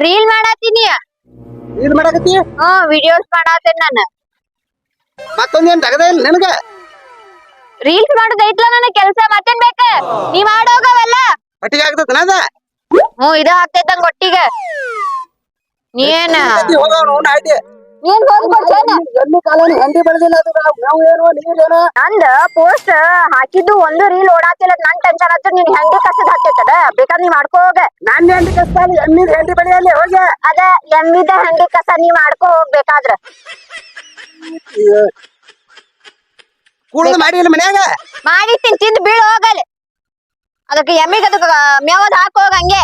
Reel ಮಾಡತ್ತೀನಿ. ನೀನ್ ಮಾಡಕತ್ತಿ videos ಮಾಡತ್ತೇನ್ ನಾನು. ಮತ್ತೊಂದೇನ್ ತಗದ ಇಲ್ಲ ನನಗ ರೀಲ್ಸ್ ಮಾಡೋದೈತ್ಲ ನನ್ನ ಕೆಲ್ಸ, ಮತ್ತೇನ್ ಬೇಕ? ನೀ ಮಾಡೋಗವಲ್ಲ. ಒಟ್ಟಿಗೆ ಆಗ್ತದ ಅದ ಇದ ಆಗ್ತೈತಂಗ ಒಟ್ಟಿಗೆ. ನೀನ್ ಹೋಗೋಣ ಆಯ್ತು. ನೀನ್ ಹೋಗ್ಬಿಡ್ತೇನ. ಎಲ್ಲಿ ಕಾಲೋನಿ ಹಂದಿ ಬೆಳೆದಿಲ್ಲ ಅದು ನಾವು ಏನು ನೀವೇನು ನಂದ ಪೋಸ್ಟ್ ಹಾಕಿದ್ದು ಒಂದು ರೀಲ್ ಓಡಾತಿಲ್ಲ. ನನ್ ಟೆನ್ಷನ್ ಆತ. ನೀನ್ ಹೆಂಡಿ ಕಸದ ಹಾಕೈತದ, ಬೇಕಾದ್ರೆ ನೀ ಮಾಡ್ಕೋ ಹೋಗ. ನಾನ್ ಹೆಂಡಿ ಕಷ್ಟ ಎಮ್ಮಿದ ಹೆಂಡಿ ಬೆಳೆಯಲ್ಲಿ ಹೋಗಿ ಅದ ಎಮ್ಮಿದ ಹೆಂಡಿ ಕಸ ನೀ ಮಾಡ್ಕೋ ಹೋಗ್ಬೇಕಾದ್ರ. ಕೂಡದ ಮಾಡಿ ಇಲ್ಲ ಮನ್ಯಾಗ ಮಾಡಿ ತಿಂದು ಬೀಳ್ ಹೋಗಲ್ಲ. ಅದಕ್ಕೆ ಎಮ್ಮಿಗೆ ಅದಕ್ಕೆ ಮೇವದ್ ಹಾಕೋಗ ಹಂಗೆ.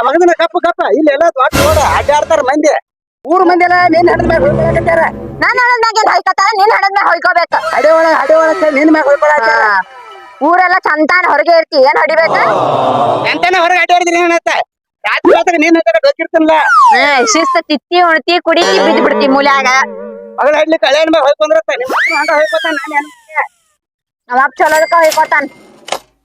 ಮಗದನ ಕಪ್ಪ ಕಪ್ಪ ಇಲ್ಲಿ ಎಲ್ಲ ದೊಡ್ಡ ನೋಡ ಅಡ್ಡಾಡ್ತಾರ ಮಂದಿ. ಊರ್ ಮಂದಿ ಎಲ್ಲ ನಿನ್ ಹಡದ ಮ್ಯಾಗ ಹೊಯ್ಕೊಳಕತ್ತಾರ. ನಾನ್ ಹಣದ ಮ್ಯಾಗ ಏನ್ ಹೊಯ್ಕೊತಾರ, ನಿನ್ ಹಣದ ಮ್ಯಾಗ ಹೊಯ್ಕೋಬೇಕ. ಹಡೆ ಒಳಗ ನಿನ್ ಮ್ಯಾಗ ಹೊಯ್ಕೊಳಕತ್ತಾರ. ಊರೆಲ್ಲ ಚಂತಾನ ಹೊರಗೆ ಇರ್ತಿ, ಏನ್ ಹೊಡಿಬೇಕ? ಎಂತಾನೆ ಹೊರಗೆ ಅಡ್ಡಾಡಿದ್ರಿ ಏನತ್ತ ರಾತ್ರಿ ರಾತ್ರಿ ನೀನ್ ಗೊತ್ತಿರ್ತಲ್ಲ. ಶಿಸ್ತ ತಿತ್ತಿ ಉಣ್ತಿ ಕುಡಿತಿ ಬಿದ್ದು ಬಿಡ್ತಿ ಮೂಲ್ಯಾಗ. ಮಗಳ ಹಡ್ಲಿಕ್ಕೆ ಹಳೆ ಮ್ಯಾಗ ಹೊಯ್ಕೊಂಡ್ರತ್ತ ನಿಮ್ಮ ಹಂಗ ಹೊಯ್ಕೊತಾನ. ನಮ್ಮ ಅಪ್ಪ ಚಲೋದಕ್ಕ ಹೊಯ್ಕೋತಾನ.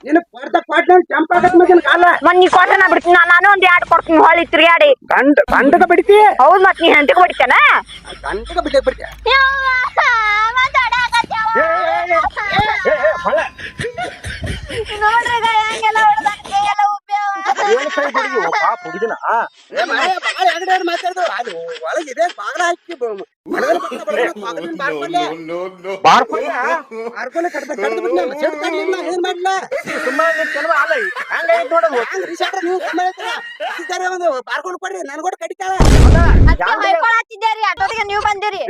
ನೀನು ಕೊಡ್ತ ಕೊಟ್ಟ ಕೆಂಪ ಆಗತ್ ಮಗನ ಕಾಲ ನೀ ಕೊಟ್ಟ ನಾ ಬಿಡ್ತೀನಿ. ನಾನು ಒಂದ್ ಎರಡು ಕೊಡ್ತೀನಿ ಹೊಳಿ ತಿರ್ಗಾಡಿ. ಗಂಡಗ ಬಿಡ್ತಿ. ಹೌದ್ ಮತ್ ನೀ ಹೆಂಡತಿಗೆ ಬಿಡ್ತೇನ? ಗಂಡಗ ಬಿಡ್ತಿ. ನೋಡ್ರಿ ಹೆಂಗೆಲ್ಲ ಒಳಗಿದೆ ಬಾಗ್ಲ ಹಾಕಿ ಏನ್ ಮಾಡ್ಲ ಬಾರ್ಕೊಂಡು ಕೊಡ್ರಿ ನನ್ಗೋಡ್ ಕಡಿತಾಳ. ಆಟೋದಿಗೆ ನೀವು ಬಂದಿರಿ.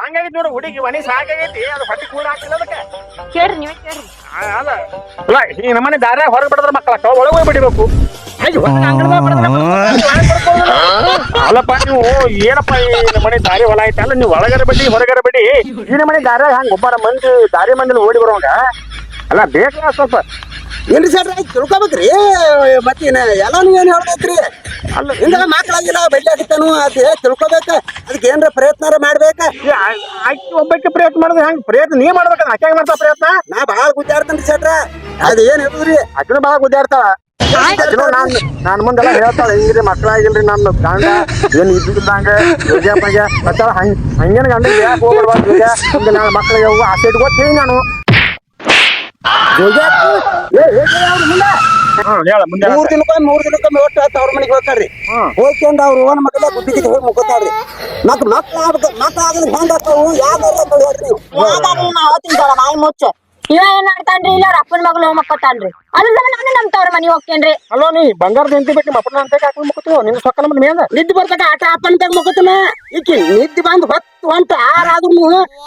ಹಂಗಾಗಿ ನೋಡು ಹುಡುಗಿ ಮನೆ ಸಾಕಾಗೈತಿ. ಅದು ಹೊಟ್ಟಿ ಕೂಡ ಹಾಕಿಲ್ಲ ಅದಕ್ಕೆ. ಕೇಳ್ರಿ ನೀವೇ ಕೇಳ್ರಿ. ಅಲ್ಲ ಈ ನಮ್ಮನೆ ದಾರ ಹೊರಗೆ ಬಿಡದ್ರ ಮಕ್ಕಳ ಒಳಗೆ ಹೋಗಿ ಬಿಡಿಬೇಕು. ಅಲ್ಲಪ್ಪ ನೀವು ಏನಪ್ಪ ಈ ನಮ್ಮನೆ ದಾರಿ ಹೊಲ ಐತೆ ಅಲ್ಲ, ನೀವು ಒಳಗರ ಬಿಡಿ ಹೊರಗರ ಬಿಡಿ. ಈ ನಮ್ಮನೆ ದಾರ ಹಂಗ ಒಬ್ಬರ ಮಂದಿ ದಾರಿ ಮಂದಿಲಿ ಓಡಿ ಬರೋಂಗ ಅಲ್ಲ ಬೇಕಲ್ಲ ಸ್ವಲ್ಪ. ಏನ್ರಿ ಸರ್ ತಿಳ್ಕೊಬೇಕ್ರಿ. ಮತ್ತೇನ ಎಲ್ಲ ನೀವೇನ್ ಹೇಳ್ಬೇಕ್ರಿ. ಅಲ್ಲ ಹಿಂಗ ಮಕ್ಕಳಾಗಿಲ್ಲ ಬಡ್ಡಿ ಆಗಿತ್ತಾನು ಅದೇ ತಿಳ್ಕೊಬೇಕ. ಅದಕ್ಕೆ ಏನ್ರ ಪ್ರಯತ್ನ ಮಾಡ್ಬೇಕ. ಆಕಿ ಒಬ್ಬಕ್ಕೆ ಪ್ರಯತ್ನ ಮಾಡಿದ್ರೆ ಹೆಂಗ್ ಪ್ರಯತ್ನ ನೀ ಮಾಡ್ಬೇಕ. ಆಕೆ ಮಾಡ್ತಾ ಪ್ರಯತ್ನ ನಾ ಬಾಳ ಗುದ್ದಾಡ್ತೇನ್ರಿ ಸೆಟ್ರ. ಅದ ಏನ್ ಹೇಳಿದ್ರಿ ಆಕಿನೂ ಬಾಳ ಗುದ್ದಾಡ್ತಾಳ. ನಾನ್ ಮುಂದೆಲ್ಲ ಹೇಳ್ತಾಳ ಹಿಂಗ್ರಿ ಮಕ್ಕಳಾಗಿಲ್ರಿ ನನ್ನ ಗಂಡ ಏನ್ ಇದ್ದಂಗ ಯೋಗ್ಯಪ್ಪಗೆ ಮತ್ತಾಳ ಹಂಗೇನ್ ಗಂಡ ಯಾಕೆ ಹೋಗ್ಬಿಡ್ಬಾರ್ದು ನಾಳೆ ಮಕ್ಕಳಿಗೆ ಆಸೆ ಇಟ್ಕೋತೀನಿ ನಾನು. ಮೂರ್ ದಿನಕ್ಕೊಮ್ಮೆ ಒಟ್ಟು ಅವ್ರ ಮನೆಗೆ ಹೋಗ್ತಾರ್ರಿ. ಹೋಗ್ಕೊಂಡ್ ಅವ್ರು ಓನ್ ಮಕ್ಕಳ ಗುಡ್ಡಿಗೆ ಹೋಗಿ ಮುಕ್ಕೋತಾರ್ರಿ. ಮಕ್ಕಳಾಗಲಿ ಹೆಂಗ್ ಆಗ್ತಾವು ಮಾಯಿ ಮುಚ್ಚ. ಇವ ಏನ್ ಮಾಡ್ತಾನ್ರಿ? ಇಲ್ಲ ಅವ್ರ ಅಪ್ಪನ ಮಗಳು ಹೋಗ್ ಮಕ್ಕೋತಾನ್ರಿ. ಅದ್ರ ನಾನು ನಮ್ ತವ್ರ ಮನಿ ಹೋಗ್ತೇನ್ರಿ. ಅಲ್ಲೋ ನೀ ಬಂಗಾರ ನಿಂತಿ ಬೇಕು ಅಪ್ಪನ ಅಂತ ಹಾಕೊಂಡ್ ಮುಕ್ಕೋತೀವ ನಿನ್ ಸೊಕ್ಕಲ ಮಂದಿ ಮೇಂದ ನಿದ್ದೆ ಬರ್ತಾಗ ಆಟ ಅಪ್ಪನ ತಗ ಮುಕ್ಕೋತಾನ. ಈಕಿ ನಿದ್ದೆ ಬಂದ್ ಹೊತ್ತು ಆರಾದ್ರೂ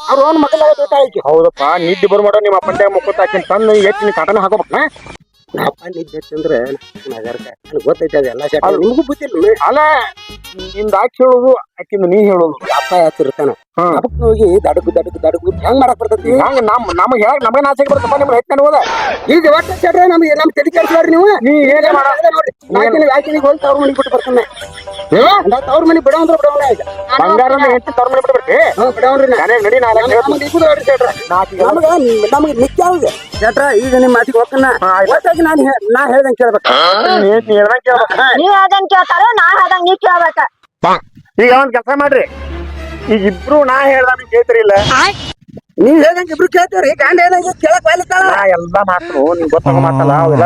ಅವ್ರ ಓನ್ ಮಕ್ಕಳ ಈಕಿ. ಹೌದಪ್ಪ ನಿದ್ದೆ ಬರ್ಮಾಡೋ ನಿಮ್ಮ ಅಪ್ಪನ ಮುಕ್ಕೋತ ಹಾಕಿನ ತಂದು ಎತ್ತಿನ ಕಾಟನ ಹಾಕೋಬೇಕನ. ಅಪ್ಪ ನಿದ್ದೆ ಅಂದ್ರೆ ಗೊತ್ತೈತೆ ಅದೆಲ್ಲ ನಿಮಗೂ ಬುದ್ಧಿ. ಅಲ್ಲ ನಿಂದ ಆಕಿ ಹೇಳುದು ಆಕಿಂದ ನೀ ಹೇಳುದು. ಅಪ್ಪ ಯಾತಿರ್ತಾನ ಅದಕ್ಕೆ ಹೋಗಿ ದಡಗು ಹೆಂಗ್ ಮಾಡಕ್ ಬರ್ತೈತಿ. ಹಂಗ ನಮಗ್ ಹೇಳಕ್ ನಮಗೆ ನಾಚಿಕೆ ಬರ್ತಪ್ಪ. ನಿಮ್ಗೆ ಹೆಚ್ಚು ಹೋದ ಈಗ ಒಟ್ಟ ಸೆಟ್ರೆ ನಮ್ಗೆ ನಮ್ ತಲೆ ಕೆಡ್ಸ್ಬೇಡ್ರಿ ನೀವು. ನೀ ಏನೇ ಮಾಡ ನೋಡಿ ಯಾಕಿನಿಗೆ ಹೋಗಿ ತವ್ರ ಮನೆಗೆ ಬಿಟ್ಟು ಬರ್ತಾನೆ. ತವ್ರ ಮನೆಗೆ ಬಿಡೋ ಅಂದ್ರೆ ಬಿಡೋಣ. ಈಗ ಬಂಗಾರ ಹೆಚ್ಚು ತವ್ರ ಮನೆ ಬಿಟ್ಟು ಬರ್ತಿ ಬಿಡೋನ್ರಿ. ನಡಿ ನಾಳೆ ನಮ್ಗೆ ನಿತ್ಯ ಯಾವ್ದು ಸೆಟ್ರ. ಈಗ ನಿಮ್ ಮಾತಿಗೆ ಹೋಗ್ತಾನ ಒಟ್ಟಾಗಿ ನಾ ಹೇಳ್ದಂಗೆ ಕೇಳ್ಬೇಕು. ನೀವ್ ಹೇಳ್ದಂಗ್ ಕೇಳ್ತಾರ, ನಾ ಹೇಳ್ದಂಗ್ ನೀವ್ ಕೇಳ್ಬೇಕ. ಈಗ ಒಂದ್ ಕೆಲಸ ಮಾಡ್ರಿ. ಈಗ ಇಬ್ರು ನಾ ಹೇಳ್ದಂಗ ಕೇಳ್ತಿರಿ ಇಲ್ಲ. ನೀವ್ ಹೇಳ್ದಂಗೆ ಇಬ್ರು ಕೇಳ್ತೇವ್ರಿ. ಗಂಡ ಏನಾಗ ಕೇಳಕ್ ಬಾಯ್ಲಿತ್ತಾಳ. ನಾ ಎಲ್ಲಾ ಮಾತು ನಿಮ್ಗೆ ಗೊತ್ತಾಗ ಮಾತಲ್ಲ ಅವೆಲ್ಲ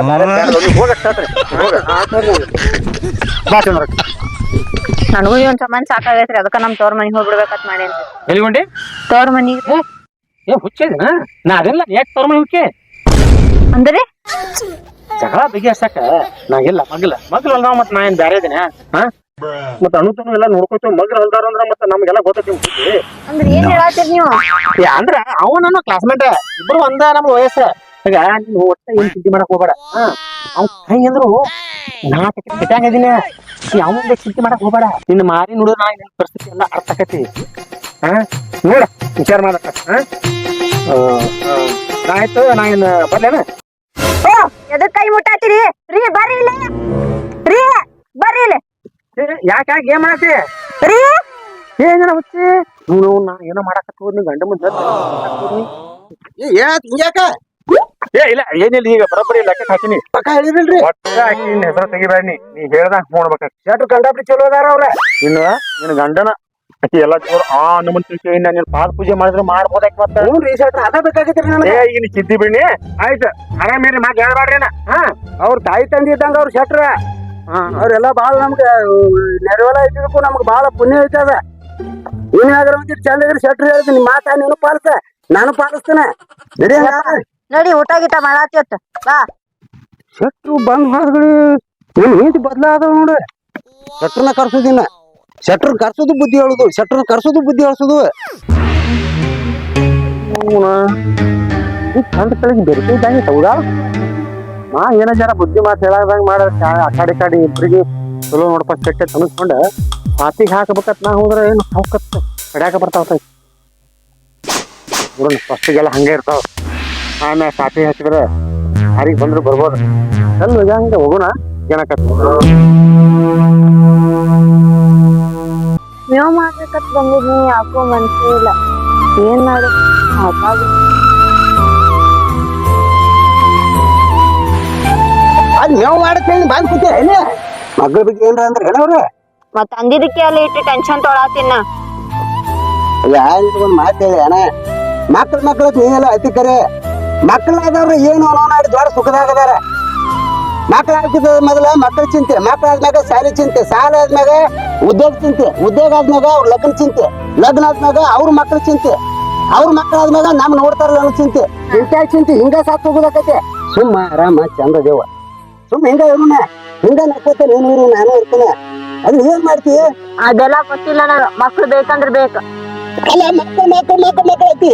ನನಗೂ ಒಂದ್ ಸಮಾನ ಸಾಕಾಗೈತ್ರಿ. ಅದಕ್ಕ ನಮ್ ತವ್ರ ಮನಿಗ್ ಹೋಗ್ಬಿಡ್ಬೇಕಂತ ಮಾಡೇನ್ರಿ. ಎಲ್ಲಿಗೊಂಡಿ? ತವ್ರ ಮನಿಗ್ ಹುಚ್ಚಿದ ನಾ ಅದೆಲ್ಲ ಯಾಕೆ ತವ್ರ ಮನೆ ಹುಚ್ಚಿ ಅಂದ್ರಿ ಜಗಳ ಬಗೆಹರ್ಸಕ ನಾ ಇಲ್ಲ ಮಗ್ಲ ನಾವ್ ಮತ್ ನಾ ಏನ್ ಬ್ಯಾರೆ ಇದೀನಿ. ಮತ್ತ ಅನುತನು ಎಲ್ಲ ನೋಡ್ಕೊತೇವ್. ಮಗ್ಲ ಹೊಲ್ದಾರ ಅಂದ್ರ ಮತ್ತ ನಮ್ಗೆಲ್ಲ ಗೊತ್ತೈತಿ. ಅಂದ್ರ ಏನ್ ಹೇಳತ್ತೀರಿ ನೀವು? ಅಂದ್ರ ಅವ ನನ್ನ ಕ್ಲಾಸ್ಮೇಟ್ ಇಬ್ರು ಒಂದ ನಮ್ ವಯಸ್ಸ. ಈಗ ನೀನು ಒಟ್ಟ ಏನ್ ಚಿಂತೆ ಮಾಡಕ್ ಹೋಗ್ಬೇಡ. ಅವ್ ಹೆಂಗಂದ್ರು ನಾ ಕೆಟ್ಟಂಗ ಇದೀನಿ. ಅವನ ಚಿಂತೆ ಮಾಡಕ್ ಹೋಗ್ಬೇಡ. ನಿನ್ನ ಮಾರಿ ನೋಡಿದ್ರ ನಾ ಪರಿಸ್ಥಿತಿ ಎಲ್ಲ ಅರ್ಥ ಆಕತಿ. ನೋಡ ವಿಚಾರ ಮಾಡಕ್ಕ ಆಯ್ತು ನಾ ಇನ್ನು ಬರ್ಲೇನ ಓ ಎದಕ್ ಕೈ ಮುಟ್ಟಾತಿರಿ ರೀ ಬರ್ರಿ ಇಲ್ಲಿ ರೀ ಬರ್ರಿ ಇಲ್ಲಿ ಯಾಕೆ ಏನ್ ಮಾಡತ್ತಿ ರೀ ಏನ ಹುಚ್ಚಿ ನೀವು ನಾ ಏನೋ ಮಾಡಕತ್ತ ನೀ ಗಂಡ ಮುಂದೆ ಹಿಂಗ್ಯಾಕ ಏ ಇಲ್ಲ ಏನಿಲ್ಲ ಈಗ ಬರೋಬ್ಬರಿ ಲೆಕ್ಕ ಹಾಕಿನಿ ಪಕ್ಕ ಹೇಳಿದಿಲ್ರಿ ಒಟ್ಟ ಹಾಕಿನ ಹೆಸರು ತೆಗಿಬೇಡ ನೀ ಹೇಳ್ದಂಗ ನೋಡ್ಬೇಕ ಶೆಟ್ರು ಕಂಡಾಪಟ್ಟಿ ಚಲೋ ಅದಾರ ಅವ್ರ ಇನ್ನು ನಿನ್ ಗಂಡನ ಅಕ್ಕಿ ಎಲ್ಲಾ ಜೋರ್ ನಮ್ಮನ್ ತಿಳ್ಸಿ ನೀನ್ ಪಾದ ಪೂಜೆ ಮಾಡಿದ್ರೆ ಮಾಡ್ಬೋದಕ್ ಮತ್ತ ಹ್ಞೂನ್ರಿ ಶೆಟ್ರು ಅದ ಬೇಕಾಗಿತ್ರಿ ನನಗೆ ಈಗ ಚಿದ್ದಿ ಬಿಡ್ನಿ ಆಯ್ತು ಆರಾಮೇರಿ ಮಾತು ಹೇಳ್ಬಾಡ್ರೇನ ಅವ್ರ ತಾಯಿ ತಂದೆ ಇದ್ದಂಗ ಅವ್ರ ಶೆಟ್ರ ಅವ್ರೆಲ್ಲ ಬಾಳ ನಮ್ಗ ನೆರವೆಲ್ಲ ಇದ್ದಿದ್ದಕ್ಕೂ ನಮ್ಗ ಬಾಳ ಪುಣ್ಯ ಐತದ ನೀನಾದ್ರ ಒಂದಿಟ್ಟು ಚಂದ ಇದ್ರಿ ಶೆಟ್ರು ಹೇಳಿದ್ ನಿಮ್ ಮಾತಾ ನೀನು ಪಾಲಿಸ ನಾನು ಪಾಲಿಸ್ತೇನೆ ನಡಿ ನಡಿ ಊಟ ಗೀಟ ಮಾಡಾತಿಯತ್ತ ಬಾ ಶೆಟ್ರು ಬಂದ್ ಮಾಡಿದ್ರಿ ನಿಮ್ ನೀತಿ ಬದಲಾದವ್ ನೋಡು ಶೆಟ್ರನ್ನ ಕರ್ಸೋದಿನ್ನ ಶೆಟ್ರನ್ ಕರ್ಸೋದು ಬುದ್ಧಿ ಹೇಳುದು ಶೆಟ್ರನ್ ಕರ್ಸೋದು ಬುದ್ಧಿ ಹೇಳ್ಸೋದು ಚಂದ ಕಳಿಗೆ ಬೆರಕೆ ಇದ್ದಂಗೆ ಹೌದಾ ನಾ ಏನೋ ಜರ ಬುದ್ಧಿ ಮಾತು ಹೇಳಾದಂಗ ಮಾಡ ಆ ಕಡೆ ಇಬ್ರಿಗೆ ಚಲೋ ನೋಡಪ್ಪ ಕೆಟ್ಟ ಅನಿಸ್ಕೊಂಡ ಸಾತಿಗೆ ಹಾಕಬೇಕತ್ ನಾ ಹೋದ್ರೆ ಏನು ಹಾಕತ್ತ ಕಡ್ಯಾಕ ಬರ್ತಾವ ನೋಡೋಣ ಫಸ್ಟಿಗೆಲ್ಲ ಹಂಗೆ ಇರ್ತಾವ ಆಮೇಲೆ ಸಾತಿ ಹಾಕಿದ್ರೆ ಯಾರಿಗೆ ಬಂದ್ರು ಬರ್ಬೋದು ಚಲ್ ಹಂಗೆ ಹೋಗೋಣ ಏನಕತ್ತ ಮೇವ್ ಮಾಡ್ಬೇಕತ್ ಬಂದಿದ್ನಿ ಯಾಕೋ ಮನ್ಸೇ ಇಲ್ಲ ಏನ್ ಮಾಡು ಅದ್ ಮೇವ್ ಮಾಡಕ್ ಹೇಳಿ ಬಂದ್ ಕೂತಿ ಏನೇ ಮಗಳ ಬಗ್ಗೆ ಏನ್ರ ಅಂದ್ರೆ ಏನವ್ರ ಮತ್ ಅಂದಿದ್ದಕ್ಕೆ ಅಲ್ಲಿ ಇಟ್ಟು ಟೆನ್ಷನ್ ತೊಳಾತಿನ್ನ ಯಾರಿಗೂ ಒಂದ್ ಮಾತು ಹೇಳಿ ಅಣ್ಣ ಮಕ್ಳ ನೀನೆಲ್ಲ ಅತಿ ಕರೆ ಮಕ್ಕಳಾದವ್ರು ಏನು ಅನ್ನೋನಾಡಿ ದ್ವಾರ ಸುಖದಾಗದಾರ ಮಕ್ಳ ಆಗ್ತಿದ ಮೊದಲ ಮಕ್ಕಳ ಚಿಂತೆ ಮಕ್ಳ ಆದ್ಮ್ಯಾಗ ಶಾಲೆ ಚಿಂತೆ ಶಾಲೆ ಆದ್ಮ್ಯಾಗ ಉದ್ಯೋಗ ಚಿಂತೆ ಉದ್ಯೋಗ ಆದ್ಮ್ಯಾಗ ಅವ್ರ ಲಗ್ನ ಚಿಂತೆ ಲಗ್ನ ಆದ್ಮ್ಯಾಗ ಅವ್ರ ಮಕ್ಳ ಚಿಂತೆ ಅವ್ರ ಮಕ್ಳ ಆದ್ಮ್ಯಾಗ ನಮ್ ನೋಡ್ತಾರಲ್ಲ ಅನ್ನೋ ಚಿಂತೆ ಇಂಥ ಚಿಂತೆ ಹಿಂಗ ಸಾತ್ ಹೋಗೋದಕ್ಕೈತೆ ಸುಮ್ಮ ಆರಾಮ ಚಂದ ದೇವ ಸುಮ್ಮ ಹಿಂಗ ಇರೋಣ ಹಿಂಗ ನಕ್ಕೋತ ನೀನು ಇರು ನಾನು ಇರ್ತೇನೆ ಅದು ಏನ್ ಮಾಡ್ತಿ ಅದೆಲ್ಲ ಗೊತ್ತಿಲ್ಲ ನನಗ ಮಕ್ಳು ಬೇಕಂದ್ರ ಬೇಕು ಅಲ್ಲ ಮಕ್ಕಳ ಐತಿ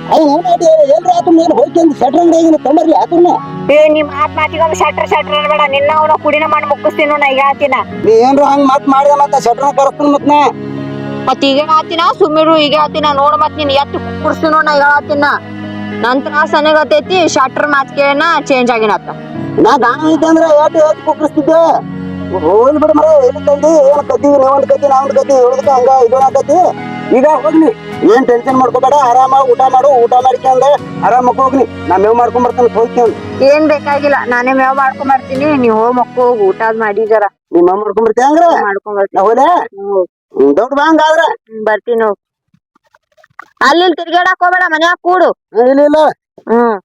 ಅದು ನೋಡಿ ಏನ್ರ ಆತು ನೀನು ಹೋಗ್ಕೊಂಡು ಶೆಟ್ರ್ ಅಂಗಡಿಯಾಗಿನ ತೊಂಬರ್ಲಿ ಆತನ್ನ ಏ ನಿಮ್ ಮಾತಿಗೊಂದು ಶಟ್ರ ಅನ್ಬೇಡ ನಿನ್ನ ಅವನ ಕುಡಿನ ಮಾಡಿ ಮುಗಿಸ್ತೀನೋ ನಾ ಈಗ ಆತಿನ ನೀ ಏನ್ರ ಹಂಗ್ ಮಾಡಿದ ಮತ್ತ ಶೆಟ್ರ ಕರೆಸ್ತೀನಿ ಮತ್ ಈಗ ಆತಿನ ಸುಮ್ಮಿರು ಈಗ ಆತಿನ ನೋಡ್ ಮತ್ ನೀನ್ ಎತ್ತು ಕುಡ್ಸ್ತೀನೋ ನಾ ಈಗ ಆತಿನ ನನ್ ತ್ರಾಸ ನನಗತೈತಿ ಶಟ್ರ್ ಮಾತ್ ಕೇಳನ ಚೇಂಜ್ ಆಗಿನತ್ತ ನಾ ಗಾಣ ಐತೆ ಅಂದ್ರೆ ಎಷ್ಟು ಕುಕ್ಕರಿಸ್ತಿದ್ದೆ ಹೋಗ್ಲಿ ಬಿಡ ಮರ ಎಲ್ಲಿ ತಂದಿ ಏನ್ ಕತ್ತೀವಿ ನೀವೊಂದ್ ಕತ್ತಿ ನಾವೊಂದ್ ಕತ್ತಿ ಹೇಳುದಕ್ಕ ಹಂಗ ಇದೊಂದಾಕತಿ ಈಗ ಹೋಗ್ನಿ ಏನ್ ಟೆನ್ಷನ್ ಮಾಡ್ಕೋಬೇಡ ಆರಾಮ ಊಟ ಮಾಡು ಊಟ ಮಾಡ್ಕೊಂಡ ಆರಾಮ ಹೋಗ್ನಿ ನಾ ಮೇವ್ ಮಾಡ್ಕೊಂಡ್ ಬರ್ತಾನೆ ಹೋಗ್ತೀನಿ ಏನ್ ಬೇಕಾಗಿಲ್ಲ ನಾನೇ ಮೇವ್ ಮಾಡ್ಕೊಂಡ್ ಬರ್ತೀನಿ ನೀವ್ ಹೋಗ್ ಮಕ್ಕೋ ಊಟ ಮಾಡಿ ಜರ ನಿಮ್ಮ ಮಾಡ್ಕೊಂಡ್ ಬರ್ತೀಯ ಹಂಗ್ರ ಮಾಡ್ಕೊಂಡ್ ಬರ್ತೀನಿ ಹೋಗ್ಲೇ ದೊಡ್ಡ ಬಾ ಹಂಗಾದ್ರ ಬರ್ತೀನಿ ಹೋಗ್ ಅಲ್ಲಿ ತಿರ್ಗಾಡಕ್ ಹೋಗ್ಬೇಡ ಮನ್ಯಾಗ ಕೂಡು ಇಲ್ಲ ಹ್ಮ್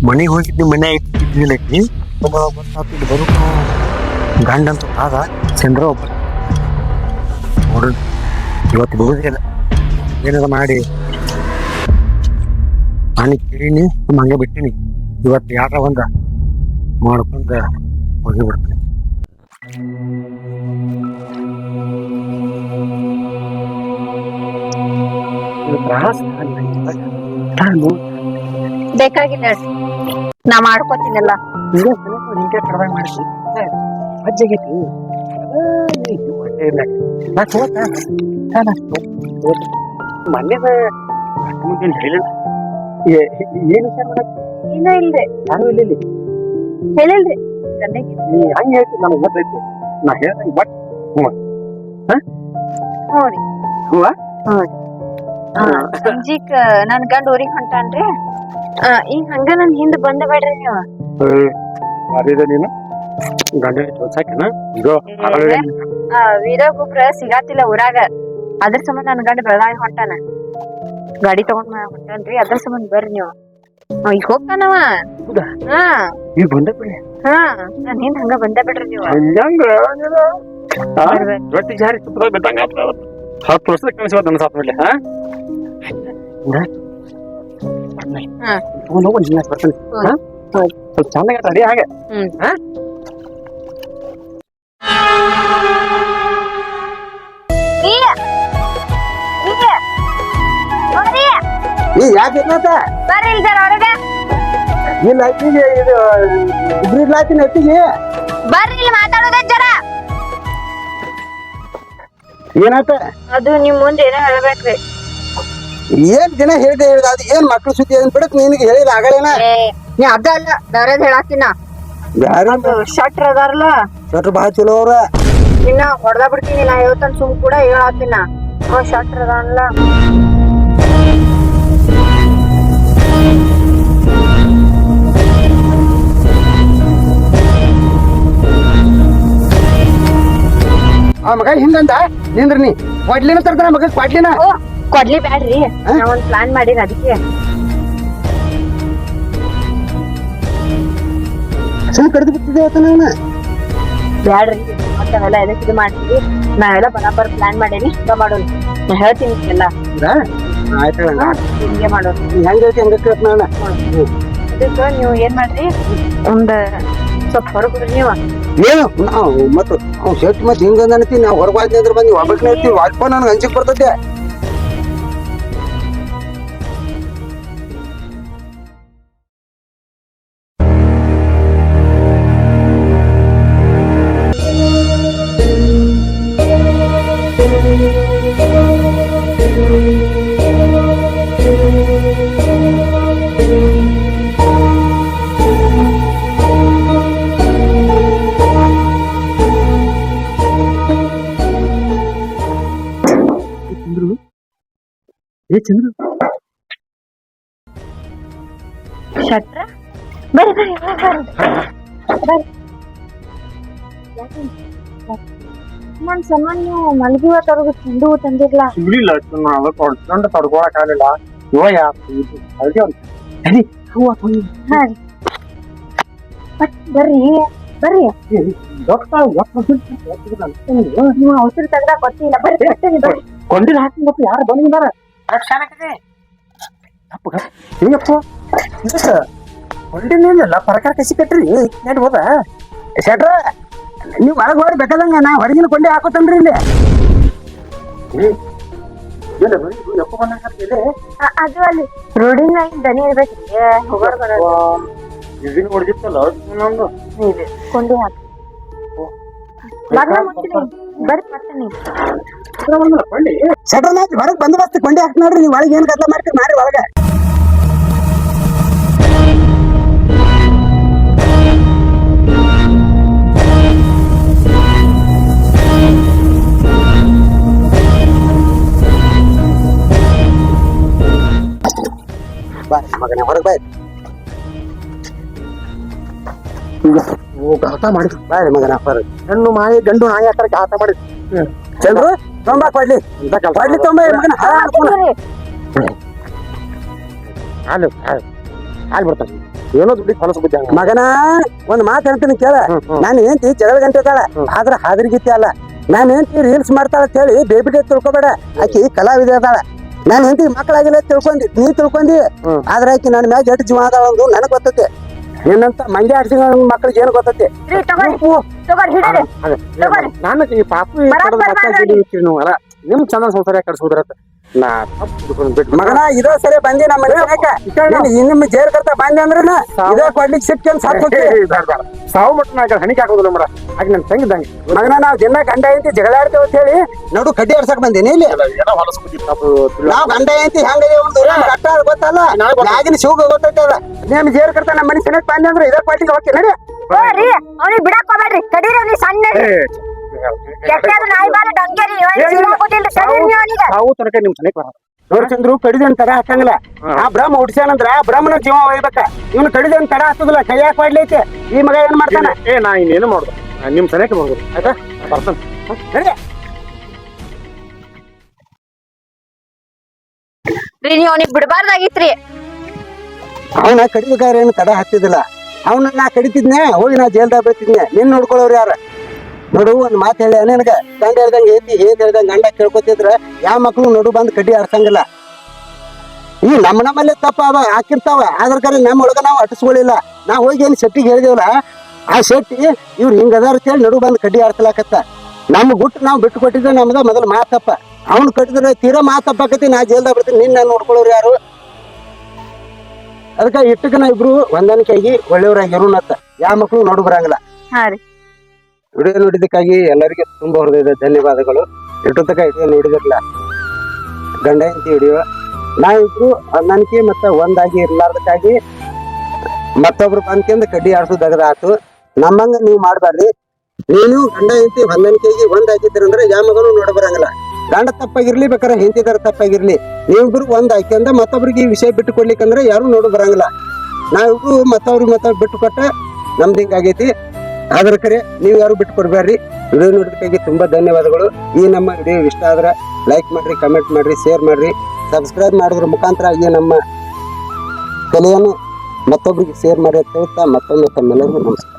ಮನೆಗೆ ಹೋಗಿದ್ನಿ ಮನೆ ಇಟ್ಟಿದ್ದಿಲ್ಲೈತಿ ಗೊತ್ತಾಗ್ತಿದ್ದು ಬರು ಗಂಡ ಅಂತ ಆದ ಚಂದ್ರ ಒಬ್ಬ ನೋಡ ಇವತ್ತು ಬರುದಿಲ್ಲ ಏನಾರ ಮಾಡಿ ನಾನು ಕೇಳೀನಿ ಹಂಗೆ ಬಿಟ್ಟಿನಿ ಇವತ್ತು ಯಾರ ಒಂದ ಮಾಡ್ಕೊಂಡ ಹೋಗಿಬಿಡ್ತೀನಿ ಬೇಕಾಗಿಲ್ಲ ನಾ ಮಾಡ್ಕೋತೀನಲ್ಲ ಹಿಂಗೆ ಕಡಿಮೆ ಮಾಡಿಸಿ ಅಜ್ಜಾಗೈತಿ ಮನೇದ ಮುಂದೆ ಹೇಳಿಲ್ಲ ಏನು ವಿಚಾರ ಮಾಡಕ್ಕೆ ಏನೋ ಇಲ್ರಿ ನಾನು ಇಲ್ಲಿ ಹೇಳಿಲ್ರಿ ನೀ ಹಂಗ ಹೇಳ್ತಿ ನನಗೆ ಗೊತ್ತೈತಿ ನಾ ಹೇಳ್ದಂಗೆ ಬಟ್ ಹ್ಞೂ ರೀ ಹೂವ ಸಂಜಿಕ್ ನನ್ ಗಂಡ ಊರಿಗ್ ಹೊಂಟಾನ್ರಿ ಈಗ ಹಂಗ ನನ್ ಹಿಂದ್ ಬಂದ ಬೇಡ್ರಿ ನೀವು ಮಾರಿದ ನೀನು ಗಂಡ ತೋರ್ಸಾಕಿನ ಇದು ವೀರಗೊಬ್ರ ಸಿಗಾತಿಲ್ಲ ಊರಾಗ ಅದ್ರ ಸಂಬಂಧ ನನ್ ಗಂಡ ಬೆಳಗಾವಿ ಹೊಂಟಾನ ಗಾಡಿ ತಗೊಂಡ್ ಹೊಂಟಾನ್ರಿ ಅದ್ರ ಸಂಬಂಧ ಬರ್ರಿ ನೀವು ಈಗ ಹೋಗ್ತಾನವ ಹಾ ಈಗ ಬಂದ ಬಿಡಿ ಹಾ ನನ್ ಹಿಂದ್ ಹಂಗ ಬಂದ ಬಿಡ್ರಿ ನೀವು ರೊಟ್ಟಿ ಜಾರಿ ತುಪ್ಪದಾಗ ಬಿದ್ದಂಗ 10 ವರ್ಷದ ಕಳಿಸೋದು ನನ್ನ ಸಾತ್ ನೋಡ್ಲಿ ಸ್ವಲ್ಪ ಚೆನ್ನಾಗಿ ರೆಡಿ ಹಾಗೆ ನೀ ಯಾಕೆ ಬರ್ರಿ ಜರ ಹೊರಗ ಇಲ್ಲ ಅತ್ತಿಗೆ ಇದು ಇಬ್ರು ಇಡ್ಲಾತೀನಿ ಅತ್ತಿಗೆ ಬರ್ರಿ ಇಲ್ಲಿ ಮಾತಾಡೋದೇ ಜರ. ಏನಾತ ಅದು ನಿಮ್ ಮುಂದೆ ಏನೋ ಹೇಳ್ಬೇಕ್ರಿ. ಏನ್ ದಿನ ಹೇಳ್ದೆ ಹೇಳ್ದ ಅದು ಏನ್ ಮಕ್ಳು ಸುದ್ದಿ ಏನ್ ಬಿಡಕ್ ನಿನಗೆ ಹೇಳಿದ ಆಗಲೇನ ನೀ ಅದ ಅಲ್ಲ ಬೇರೆದ್ ಹೇಳಾಕಿನ. ಯಾರು ಶಟ್ರ್ ಅದಾರಲ್ಲ ಶಟ್ರ್ ಬಾಳ ಚಲೋ ಅವ್ರ ಇನ್ನ ಹೊಡೆದ ಬಿಡ್ತೀನಿ ನಾ ಇವತ್ತನ್ ಸುಮ್ ಕೂಡ ಹೇಳಾಕಿನ. ಶಟ್ರ್ ಅದಾನಲ್ಲ ಆ ಮಗ ಹಿಂಗಂದ ನಿಂದ್ರ ನೀ ಕೊಡ್ಲಿನ ತರ್ತಾನ ಮಗ ಕೊಡ್ಲಿನ ಓ ಕೊಡ್ಲಿ ಬ್ಯಾಡ್ರಿ ನಾ ಒಂದ್ ಪ್ಲಾನ್ ಮಾಡಿರ ಅದಕ್ಕೆ. ಸುಮ್ ಕಡ್ದು ಬಿಟ್ಟಿದೆ ಆತ ನಾನು ಬ್ಯಾಡ್ರಿ ಮತ್ತವೆಲ್ಲ ಎದಕ್ ಇದು ಮಾಡ್ತೀವಿ. ನಾ ಎಲ್ಲ ಬರಾಬರ್ ಪ್ಲಾನ್ ಮಾಡೇನಿ ಹಂಗ ಮಾಡೋಣ. ನಾ ಹೇಳ್ತೀನಿ ಎಲ್ಲ ಆಯ್ತ ಹಿಂಗೆ ಮಾಡೋಣ. ಹೆಂಗ ಐತಿ ಹಂಗ ಕೇಳ್ತ ನಾನು ಅದಕ್ಕ ನೀವು ಏನ್ ಮಾಡ್ರಿ ಒಂದ್ ಸ್ವಲ್ಪ ಹೊರಗ್ರಿ ನೀವು. ಏನು ನಾವು ಮತ್ತ ಅವ್ನು ಶೆಟ್ ಮತ್ ಹಿಂಗಂದ ಅನ್ತಿ ನಾವು ಹೊರಗೆ ಅಂದ್ರೆ ಬಂದು ಒಬ್ಬಕ್ಕೆ ಇರ್ತೀವಿ ವಾಜ್ಪ ನನಗೆ ಹಂಚಿಕ್ ಬರ್ತೈತೆ. ಏ ಚಂದ್ರು ಶಟ್ರ ಬರ್ರಿ ಬರ್ರಿ ಬರ್ರಿ. ನನ್ ಸಮಾನ್ ನೀವು ಮಲ್ಗಿ ತರಗ ತಿಂದು ತಂದಿರ್ಲ. ಸುಳ್ಳಿಲ್ಲ ಅದು ಕೊಡ್ಕೊಂಡು ತಡ್ಕೊಳಕ್ ಆಗಲಿಲ್ಲ. ಇವ ಬರ್ರಿ ಬರ್ರಿ ನೀವು ಔಷಧ ತೆಗ್ದಾಕ ಗೊತ್ತಿಲ್ಲ. ಬರ್ರಿ ಬರ್ತೀನಿ ಬರ್ರಿ. ಕೊಂಡಿಲ್ ಹಾಕಿ ಮತ್ತೆ ಯಾರು ಬಂದಿದ್ದಾರೆ ಹಿಂಗಪ್ಪ ಕೊಂಡಿನಿಲ್ಲ ಪರಕಾರ ಕಸಿ ಕಟ್ರಿ ನೆಟ್ ಹೋದ ಶೆಟ್ರ ನೀವು ಒಳಗೆ ಹೋಗಿ ಬೇಕಾದಂಗ ನಾ ಹೊರಗಿನ ಕೊಂಡೆ ಹಾಕೋತನ್ರಿ ಇಲ್ಲಿ. ಅದು ಅಲ್ಲಿ ರೋಡಿನ ಮ್ಯಾಗಿನ ದನಿ ಇರ್ಬೇಕ್ರಿ ಹೋಗೋರ್ ಬರೋದು. ಹೊಡೆದಿತ್ತಲ್ಲ ನಮ್ದು ಕೊಂಡಿ ಹಾಕಿ ಬರ್ರಿ ಬರ್ತೀನಿ. ಶೆಟ್ರ ನಾ ಹೊರಗೆ ಬಂದೋಬಸ್ತ್ ಕೊಂಡೆ ಹಾಕಿ ನೋಡ್ರಿ ನೀವು ಒಳಗೆ ಏನ್ ಗದ್ಲ ಮಾಡ್ತೀರಿ ಮಾಡ್ರಿ ಒಳಗೆ. ಬಾಯ್ ಮಗನೇ ಹೊರಗೆ ಬಾಯ್ ಆಟ ಮಾಡಿದ್ರು ಬಾಯ್ ಮಗನ ಹೊರಗೆ. ಹೆಣ್ಣು ಮಾಯಿ ಗಂಡು ನಾಯಿ ಹಾಕಕ್ಕೆ ಆಟ ಮಾಡಿದ್ರು. ಚಂದ್ರು ತೊಂಬ ಕೊಡ್ಲಿ ಕೊಡ್ಲಿ ತೊಂಬ ಮಗನ ಹಾಲು ಹಾಲು ಬರ್ತಾನೆ ಏನೋ ದುಡ್ಡಿ ಹೊಲಸು ಬುದ್ಧಿ ಹಂಗ ಮಗನ ಒಂದ್ ಮಾತು ಹೇಳ್ತೀನಿ ಕೇಳ. ನಾನು ಏನ್ತಿ ಜಗಳ ಗಂಟೆ ಇದ್ದಾಳ ಆದ್ರ ಹಾದ್ರಿಗಿತ್ತಿ ಅಲ್ಲ. ನಾನು ಏನ್ತಿ ರೀಲ್ಸ್ ಮಾಡ್ತಾಳ ಅಂತ ಹೇಳಿ ಬೇಬಿಡೆ ತಿಳ್ಕೊಬೇಡ. ಆಕಿ ಕಲಾವಿದ ಅದಾಳ. ನಾನು ಹೆಂಡತಿ ಮಕ್ಕಳಾಗಿಲ್ಲ ತಿಳ್ಕೊಂಡಿ ನೀ ತಿಳ್ಕೊಂಡಿ ಆದ್ರ ಆಕಿ ನನ್ನ ಮ್ಯಾಗ ಎಷ್ಟು ಜೀವ ಅದಾಳ ಒಂದು ನನಗ್ ಗೊತ್ತೈತಿ. ಏನಂತ ಮಂಡ್ಯ ಆಡ್ಸಿ ಮಕ್ಳಿಗೆ ಏನು ಗೊತ್ತೈತಿ. ನಾನು ಈ ಪಾಪು ಅಲ್ಲ ನಿಮ್ ಚಂದ ಸಂಸಾರ ಕಳ್ಸೋದ್ರತ್ತ ನಾ ಬಿಟ್ಟು ಮಗನ ಇದೋ ಸರಿ ಬಂದಿ ನಮ್ಮ ಮನೆ ನಿಮ್ಮ ಜೇರ್ ಕರ್ತ ಬಂದೆ ಅಂದ್ರ ಇದೇ ಕೊಡ್ಲಿಕ್ಕೆ ಸಿಕ್ತೇನ್ ಸಾಕು ಸಾವು ಮಟ್ಟ ನಾ ಹಣಿಕೆ ಹಾಕೋದಿಲ್ಲ ಮರ ಆಗ ನನ್ ತಂಗಿದ್ದಂಗೆ ಮಗನ ನಾವ್ ದಿನ ಗಂಡ ಐತಿ ಜಗಳ ಆಡ್ತೇವ ಅಂತ ಹೇಳಿ ನೋಡು ಕಡ್ಡಿ ಆಡ್ಸಕ್ ಬಂದೇನಿ ಇಲ್ಲಿ. ಏನೋ ಹೊಲಸು ಬುದ್ಧಿ ನಾವ್ ಗಂಡ ಐತಿ ಹೆಂಗ ಕಟ್ಟ ಗೊತ್ತಲ್ಲ ಆಗಿನ ಶಿವಗ ಗೊತ್ತೈತಲ್ಲ. ನಿಮ್ ಜೇರ್ ಕರ್ತ ನಮ್ಮ ಮನೆ ಸೆನೆಕ್ ಬಂದೆ ಅಂದ್ರೆ ಇದೇ ಕೊಡ್ಲಿಕ್ಕೆ ಹೋಗಿ ನಡಿ. ಅವ್ನಿಗೆ ಬಿಡಕ್ ಹೋಗ್ಬೇಡ್ರಿ ಕಡೀರಿ ಸಣ್ಣ ಸಾವು ತನಕ ನಿಮ್ ಸನಿಕ್ ಬರ ನೋಡ್ ಚಂದ್ರು ಕಡಿದೆ ತಡ ಹಾಕಂಗಿಲ್ಲ. ಆ ಬ್ರಹ್ಮ ಹುಡ್ಸ್ಯಾನಂದ್ರ ಬ್ರಹ್ಮನ ಜೀವ ಒಯ್ಬೇಕ. ಇವ್ನು ಕಡಿದೆ ತಡ ಹತ್ತದಿಲ್ಲ ಕೈಯಾಕ ಮಾಡ್ಲೈತಿ. ಈ ಮಗ ಏನ್ ಮಾಡ್ತಾನ ನಾ ಇನ್ನೇನು ಮಾಡುದು ನಿಮ್ ಸನಿಕ್ ಬರ್ಬೋದು ಆಯ್ತಾ ಬರ್ತಾನ ನೀವು ಅವನಿಗೆ ಬಿಡಬಾರ್ದಾಗಿತ್ರಿ. ಅವನ ಕಡಿಬೇಕಾದ್ರೆ ಏನು ತಡ ಹತ್ತಿದಿಲ್ಲ. ಅವನ ನಾ ಕಡಿತಿದ್ನೆ ಹೋಗಿ ನಾ ಜೈಲ್ದಾಗ ಬರ್ತಿದ್ನೆ. ನಿನ್ ನೋಡ್ಕೊಳ್ಳೋರು ಯಾರ ನೋಡು ಒಂದ್ ಮಾತು ಹೇಳ ನಿನಗ ಗಂಡ ಹೇಳ್ದಂಗ ಐತಿ ಏನ್ ಹೇಳ್ದಂಗ ಗಂಡ ಕೇಳ್ಕೊತಿದ್ರ ಯಾವ ಮಕ್ಳು ನೋಡು ಬಂದ್ ಕಡ್ಡಿ ಆಡ್ಸಂಗಿಲ್ಲ. ಈ ನಮ್ಮಲ್ಲೇ ತಪ್ಪ ಅವ ಹಾಕಿರ್ತಾವ ಆದ್ರ ಕರೆ ನಮ್ಮ ಒಳಗ ನಾವು ಅಟಿಸ್ಕೊಳ್ಳಿಲ್ಲ. ನಾವ್ ಹೋಗಿ ಏನ್ ಶೆಟ್ಟಿಗೆ ಹೇಳಿದೇವಲ್ಲ ಆ ಶೆಟ್ಟಿ ಇವ್ರು ಹಿಂಗ ಅದಾರ ಅಂತೇಳಿ ನಡು ಬಂದ್ ಕಡ್ಡಿ ಆಡ್ಸಲಾಕತ್ತ. ನಮ್ ಗುಟ್ಟು ನಾವ್ ಬಿಟ್ಟು ಕೊಟ್ಟಿದ್ರೆ ನಮ್ದ ಮೊದಲು ಮಾತಪ್ಪ. ಅವ್ನು ಕಟ್ಟಿದ್ರೆ ತೀರಾ ಮಾತಪ್ಪಾಕತಿ. ನಾ ಜೈಲ್ದಾಗ ಬರ್ತೀನಿ ನಿನ್ನ ನೋಡ್ಕೊಳ್ಳೋರು ಯಾರು ಅದಕ್ಕ ಇಟ್ಟಕ ನಾ ಇಬ್ರು ಹೊಂದಾಣಿಕೆಯಾಗಿ ಒಳ್ಳೆಯವರಾಗಿರೋಣತ್ತ ಯಾವ ಮಕ್ಳು ನೋಡು ಬರಂಗಿಲ್ಲ. ಹಾ ರೀ. ವಿಡಿಯೋ ನೋಡಿದಕ್ಕಾಗಿ ಎಲ್ಲರಿಗೆ ತುಂಬಾ ಹೃದಯದ ಧನ್ಯವಾದಗಳು. ಇಟ್ಟತಕ ವಿಡಿಯೋ ನೋಡಿದಿರಲ್ಲ ಗಂಡ ಹೆಂಡತಿ ವಿಡಿಯೋ, ನಾವಿಬ್ರು ಹೊಂದಾಣಿಕೆ ಮತ್ತ ಒಂದಾಗಿ ಇರ್ಲಾರ್ದಕ್ಕಾಗಿ ಮತ್ತೊಬ್ರು ಬಂದ್ಕೆಂದು ಕಡ್ಡಿ ಆಡ್ಸೋದಾಗದ ಆತು. ನಮ್ಮಂಗ ನೀವು ಮಾಡ್ಬಾರ್ರಿ. ನೀನು ಗಂಡ ಹೆಂಡತಿ ಹೊಂದಾಣಿಕೆಯಾಗಿ ಒಂದಾಗಿದ್ದೀರಂದ್ರೆ ಯಾವ ಮಗನು ನೋಡ ಬರಂಗಿಲ್ಲ. ಗಂಡ ತಪ್ಪಾಗಿರ್ಲಿ ಬೇಕಾರೆ ಹೆಂಡತಿದಾರ ತಪ್ಪಾಗಿರ್ಲಿ, ನೀವಿಬ್ರು ಒಂದ್ ಹಾಕ್ಯಂದ ಮತ್ತೊಬ್ರಿಗೆ ಈ ವಿಷಯ ಬಿಟ್ಟು ಕೊಡ್ಲಿಕ್ಕಂದ್ರೆ ಯಾರು ನೋಡು ಬರಂಗಿಲ್ಲ. ನಾವಿಬ್ರು ಮತ್ತೊಬ್ರು ಬಿಟ್ಟು ಕೊಟ್ಟ ನಮ್ದು ಹಿಂಗಾಗೈತಿ. ಆದ್ರ ಕರೆ ನೀವು ಯಾರು ಬಿಟ್ಟು ಕೊಡ್ಬೇಡ್ರಿ. ವಿಡಿಯೋ ನೋಡೋದಕ್ಕಾಗಿ ತುಂಬಾ ಧನ್ಯವಾದಗಳು. ಈ ನಮ್ಮ ವಿಡಿಯೋ ಇಷ್ಟ ಆದ್ರೆ ಲೈಕ್ ಮಾಡ್ರಿ, ಕಮೆಂಟ್ ಮಾಡ್ರಿ, ಶೇರ್ ಮಾಡ್ರಿ, ಸಬ್ಸ್ಕ್ರೈಬ್ ಮಾಡೋದ್ರ ಮುಖಾಂತರ ಈ ನಮ್ಮ ಕಲೆಯನ್ನು ಮತ್ತೊಬ್ಬರಿಗೆ ಶೇರ್ ಮಾಡಿ ಅಂತ ಹೇಳ್ತಾ ಮತ್ತೊಮ್ಮೆ ತಮ್ಮೆಲ್ಲರಿಗೂ ನಮಸ್ಕಾರ.